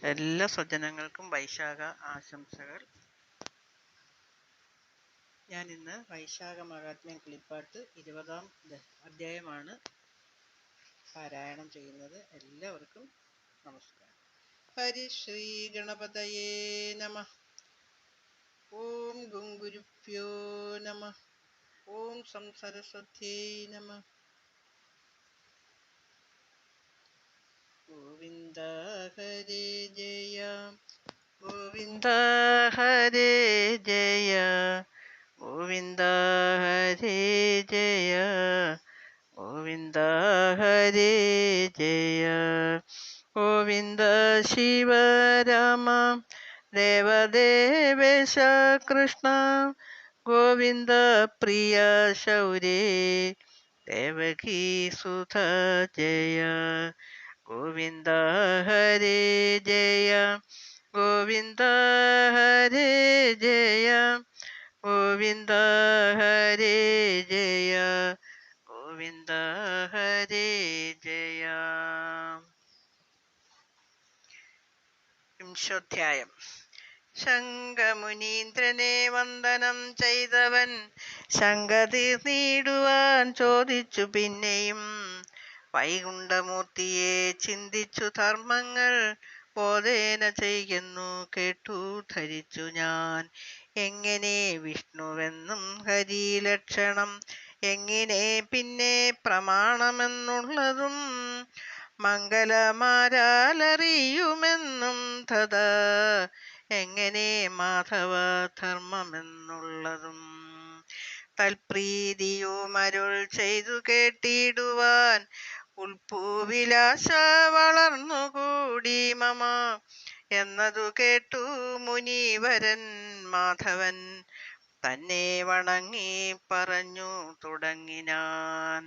എല്ലാ സജ്ജനങ്ങൾക്കും വൈശാഖ ആശംസകൾ. ഞാൻ ഇന്ന് വൈശാഖ മഹാത്മ്യം കിളിപ്പാട്ട് 20-ാം അധ്യായമാണ് പാരായണം ചെയ്യുന്നത്. എല്ലാവർക്കും നമസ്കാരം. ഹരിശ്രീ ഗണപതയേ നമഃ. ഓം ഗുരുഭ്യോ നമഃ. ഓം സംസരസ്വത്യൈ നമഃ. ഗോവിന്ദ ഹരേ ജയ ഗോവിന്ദ ഹരേ ജയ ഗോവിന്ദ ഹരേ ജയ ഗോവിന്ദ ഹരേ ജയ. ഗോവിന്ദ ശിവരാമ ദേവദേവേശ കൃഷ്ണ ഗോവിന്ദ പ്രിയ ശൗരേ ദേവകീ സുത ജയ. ഗോവിന്ദ ഹരേ ജയ ഗോവിന്ദ ഹരേ ജയ ഗോവിന്ദ ഹരേ ജയ ഗോവിന്ദ ഹരേ ജയ. വിംശോധ്യായം. ശങ്കമുനീന്ദ്രനെ വന്ദനം ചെയ്തവൻ ശങ്ക തീർന്നിടുവാൻ ചോദിച്ചു പിന്നെയും. വൈകുണ്ഠമൂർത്തിയെ ചിന്തിച്ചു ധർമ്മങ്ങൾ ബോധേന ചെയ്യുന്നു കേട്ടു ധരിച്ചു ഞാൻ. എങ്ങനെ വിഷ്ണുവെന്നും ഹരിലക്ഷണം എങ്ങനെ പിന്നെ പ്രമാണമെന്നുള്ളതും മംഗലമാരാലറിയുമെന്നും തഥാ എങ്ങനെ മാധവ ധർമ്മമെന്നുള്ളതും തൽപ്രീതിയുമരുൾ ചെയ്തു കേട്ടിടുവാൻ ഉൾപ്പൂവിലാശ വളർന്നുകൂടി മമ എന്നതു കേട്ടു മുനീവരൻ മാധവൻ തന്നെ വണങ്ങി പറഞ്ഞു തുടങ്ങിനാൻ.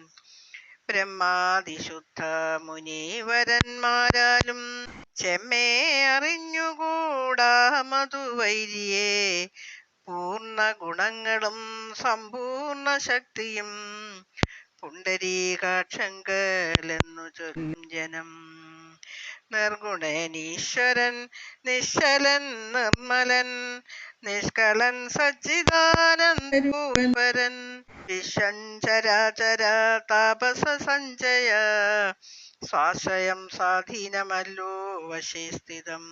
ബ്രഹ്മാതിശുദ്ധ മുനീവരന്മാരാലും ചെമ്മേ അറിഞ്ഞുകൂടാ മധുവൈരിയെ പൂർണ്ണ ഗുണങ്ങളും സമ്പൂർണ്ണ ശക്തിയും പുണ്ടരീകാക്ഷങ്കലെന്നു ചൊല്ലും ജനം. നിർഗുണനീശ്വരൻ നിശ്ചലൻ നിർമ്മലൻ നിഷ്കളൻ സച്ചിദാനന്ദരൂപരൻ വിശ്വം ചരാചര താപസ സഞ്ജയ സ്വാശ്രയം സ്വാധീനമല്ലോ വശേ സ്ഥിതം.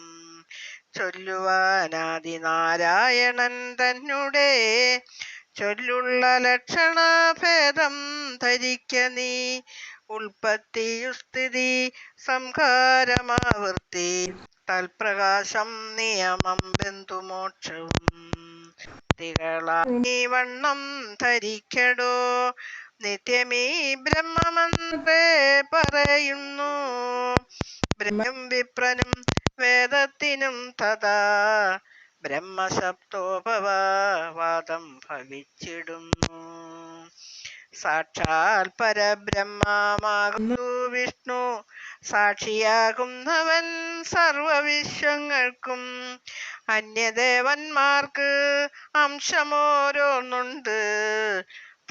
ചൊല്ലുവാനാദിനാരായണൻ തന്നെ ചൊല്ലുള്ള ലക്ഷണഭേദം ധരിക്ക നീ. ഉൽപ്പത്തിയുസ്ഥിതി സംഹാരമാവൃത്തി തൽപ്രകാശം നിയമം ബന്ധുമോക്ഷവും തികളായി വണ്ണം ധരിക്കടോ. നിത്യമീ ബ്രഹ്മമന്ത്രേ പറയുന്നു ബ്രഹ്മം വിപ്രനും വേദത്തിനും തഥാ ബ്രഹ്മശബ്ദോപവാദം ഭവിച്ചിടുന്നു. സാക്ഷാൽ പരബ്രഹ്മമാകുന്നു വിഷ്ണു സാക്ഷിയാകുന്നവൻ സർവവിശ്വങ്ങൾക്കും. അന്യദേവന്മാർക്ക് അംശമോരോന്നുണ്ട്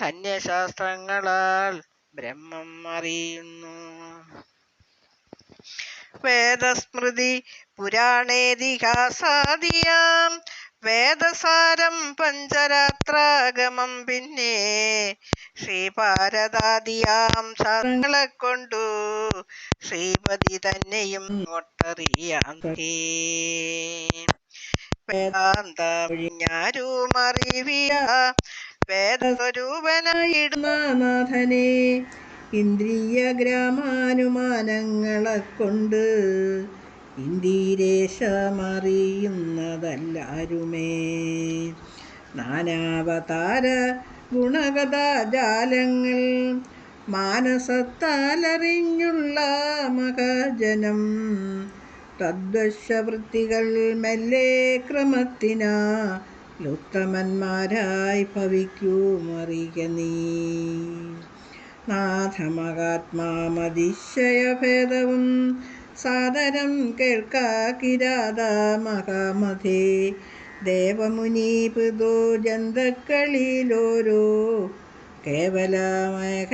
ധന്യശാസ്ത്രങ്ങളാൽ ബ്രഹ്മം അറിയുന്നു. വേദസ്മൃതി പുരാണേതിഹാസാദിയാം വേദസാരം പഞ്ചരാത്രാഗമം പിന്നെ ശ്രീഭാരതാദിയാം ശാസ്ത്രങ്ങളെ കൊണ്ടു ശ്രീപതി തന്നെയും ഒട്ടറിയാം. വേദാന്ത ഒഴിഞ്ഞാരുമറിവിയ വേദസ്വരൂപനായിടുന്ന നാഥനെ ഇന്ദ്രിയ ഗ്രാമാനുമാനങ്ങളെ കൊണ്ട് ഇന്ദിരേശമറിയുന്നതല്ലാരുമേ. നാനാവതാര ഗുണകഥാജാലങ്ങൾ മാനസത്താലറിഞ്ഞുള്ള മഹാജനം തദ്വശവൃത്തികൾ മെല്ലെ ക്രമത്തിനാ ലുത്തമന്മാരായി ഭവിക്കുമറിക നീ. നാഥമഹാത്മാമതിശയഭേദവും സാദരം കേൾക്കാകിരാത മഹാമധേ. ദേവമുനി പിതോ ജന്തക്കളിലോരോ കേവലമൈകശക്തി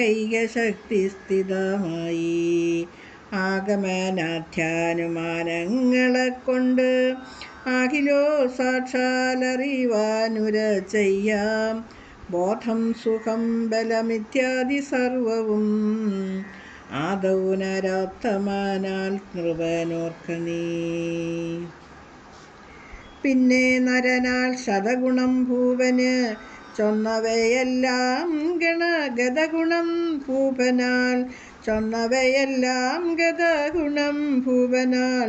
സ്ഥിതമായി ആഗമനാധ്യാനുമാനങ്ങളെ കൊണ്ട് ആകിലോ സാക്ഷാലറിവാനുര ചെയ്യാം. ബോധം സുഖം ബലമിത്യാദി സർവവും ആദൗ നരോത്തമനാൽ നൃപനോർക്ക നീ. പിന്നെ നരനാൽ ശതഗുണം ഭൂപന് ചൊന്നവയെല്ലാം ഗണഗതഗുണം ഭൂപനാൽ ചൊന്നവയെല്ലാം ഗതഗുണം ഭൂപനാൽ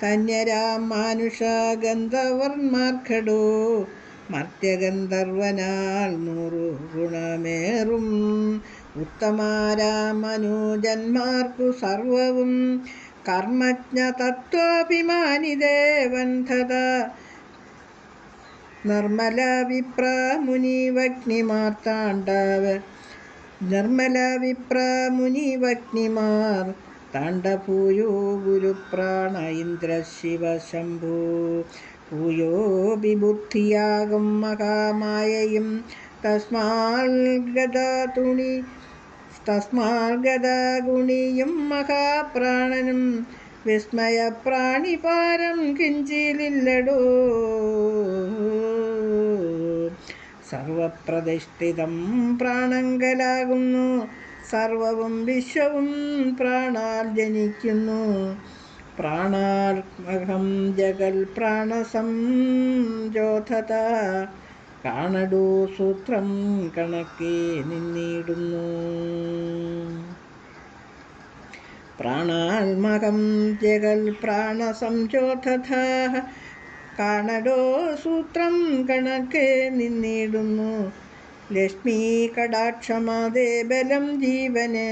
ധന്യരാം മാനുഷ ഗന്ധർവന്മാർക്കടോ മർത്യഗന്ധർവനാൽ 100 ഗുണമേറും ഉത്തമാരാമനുജന്മാർക്കു സർവവും കർമ്മജ്ഞ തത്വാഭിമാനി ദേവൻ തഥാ നിർമ്മല വിപ്ര മുനിവഗ്നിമാർ താണ്ഡഭൂയോ ഗുരുപ്രാണ ഇന്ദ്ര ശിവ ശംഭു ഭൂയോ വിബുദ്ധിയാകും മഹാമായയും തസ്മാൽഗതഗുണിയും മഹാപ്രാണനും വിസ്മയപ്രാണിപാരം കിഞ്ചിലില്ലടോ. സർവപ്രതിഷ്ഠിതം പ്രാണങ്കലാകുന്നു സർവവും വിശ്വവും പ്രാണാൽ ജനിക്കുന്നു. പ്രാണാത്മകം ജഗൽ പ്രാണസംജോധത കാണടൂ സൂത്രം കണക്കെ നിന്നിടുന്നു. പ്രാണാത്മകം ജഗൽ പ്രാണസംജോധത കാണടോ സൂത്രം കണക്കെ നിന്നിടുന്നു. ലക്ഷ്മീ കടാക്ഷമാതേ ബലം ജീവന്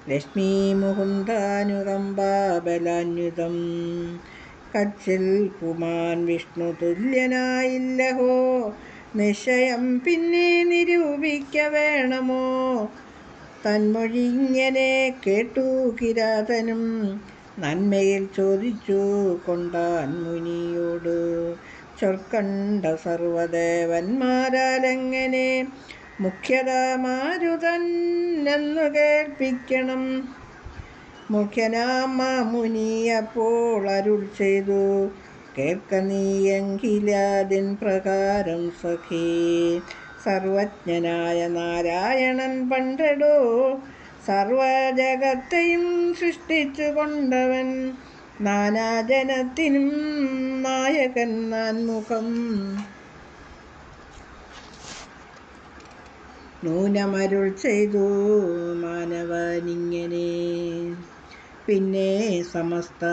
ലക്ഷ്മീ മുകുന്ദാനുകമ്പാബലാന്യുതം കച്ചിൽ പുമാൻ വിഷ്ണു തുല്യനായില്ലഹോ നിശ്ചയം പിന്നെ നിരൂപിക്ക വേണമോ. തന്മൊഴിയിങ്ങനെ കേട്ടു കിരാതനും നന്മയിൽ ചോദിച്ചു കൊണ്ടാൻ മുനിയോട് ചൊൽക്കണ്ട സർവദേവന്മാരാലെങ്ങനെ മുഖ്യത മാരുതന്നെന്നു കേൾപ്പിക്കണം. മുഖ്യനാമ മുനി അപ്പോൾ അരുൾ ചെയ്തു കേൾക്ക നീയെങ്കിലതിൻ പ്രകാരം സഖി. സർവജ്ഞനായ നാരായണൻ പണ്ടടോ സർവജഗത്തെയും സൃഷ്ടിച്ചു കൊണ്ടവൻ നാനാജനത്തിനും നായകൻ നാൻമുഖം. നൂനമരുൾ ചെയ്തു മാനവനിങ്ങനെ പിന്നെ സമസ്ത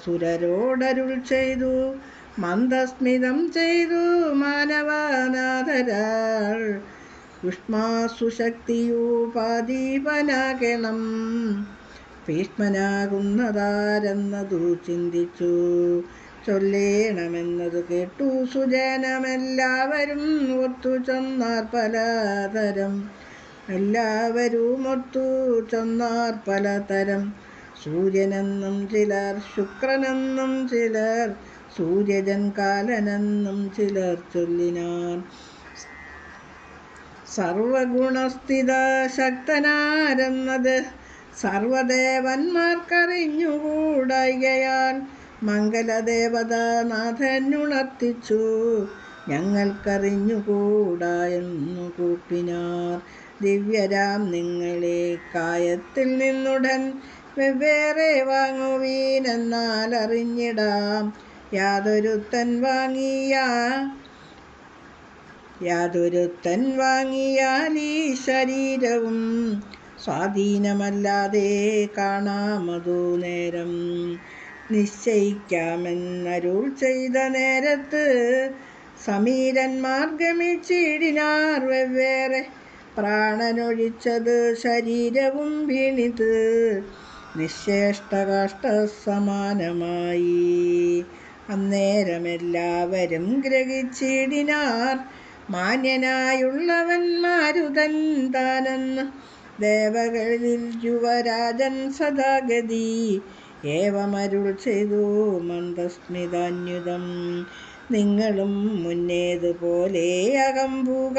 സുരരോടരുൾ ചെയ്തു മന്ദസ്മിതം ചെയ്തു മാനവനാഥരാൾ ഉഷ്മാസുശക്തിയൂപാദീപനാകണം. ഭീഷ്മനാകുന്നതാരെന്നതു ചിന്തിച്ചു ചൊല്ലേണമെന്നതു കേട്ടു സുജനമെല്ലാവരും ഒത്തു ചൊന്നാർ പലതരം. സൂര്യനെന്നും ചിലർ ശുക്രനെന്നും ചിലർ സൂര്യജൻ കാലനെന്നും ചിലർ ചൊല്ലിനാർ. സർവഗുണസ്ഥിത ശക്തനാരെന്നത് സർവദേവന്മാർക്കറിഞ്ഞുകൂടായികയാൽ മംഗലദേവതാനാഥനുണർത്തിച്ചു ഞങ്ങൾക്കറിഞ്ഞുകൂടാ എന്നു കൂപ്പിനാർ. ദിവ്യരാം നിങ്ങളെ കായത്തിൽ നിന്നുടൻ വെവ്വേറെ വാങ്ങുവീനെന്നാൽ അറിഞ്ഞിടാം. യാതൊരുത്തൻ വാങ്ങിയാൽ ഈ ശരീരവും സ്വാധീനമല്ലാതെ കാണാമതു നേരം. നിശ്ചയിക്കാമെന്നരുൾ ചെയ്ത നേരത്ത് സമീരന്മാർ ഗമിച്ചിടിനാർ വെവ്വേറെ. പ്രാണനൊഴിച്ചത് ശരീരവും വീണിത് നിശ്ചേഷ്ടകാഷ്ട സമാനമായി. അന്നേരമെല്ലാവരും ഗ്രഹിച്ചിടിനാർ മാന്യനായുള്ളവൻ മാരുതൻ താനെന്ന്. ദേവകളിൽ യുവരാജൻ സദാഗതി ഏവമരുൾ ചെയ്തു മന്ദസ്മിതാന്യുതം. നിങ്ങളും മുന്നേതുപോലെ അകമ്പുക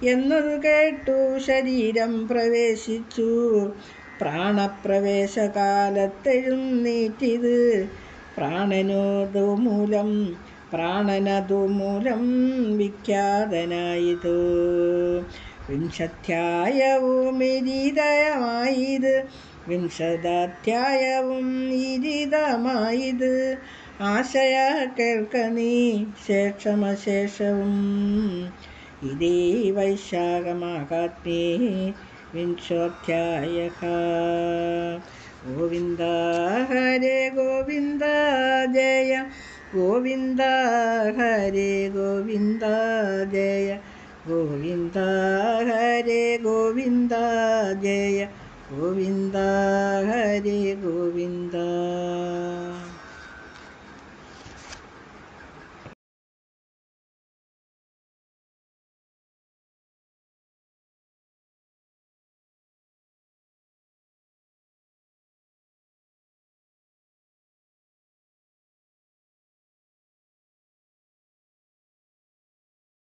എന്നതു കേട്ടു ശരീരം പ്രവേശിച്ചു. പ്രാണപ്രവേശകാലത്തെഴുന്നേറ്റിത് പ്രാണനതുമൂലം വിഖ്യാതനായിതു. വിംശാധ്യായവും ഇരിതമായത് ആശയ കേൾക്ക നീ ശേഷമശേഷവും. ഇതേ വൈശാഖമാഹാത്മ്യേ വിംശോധ്യായഃ. ഗോവിന്ദ ഹരേ ഗോവിന്ദ ജയ ഗോവിന്ദ ഹരേ ഗോവിന്ദ ജയ ഗോവിന്ദ ഹരേ ഗോവിന്ദ ജയ ഗോവിന്ദ ഹരേ ഗോവിന്ദ.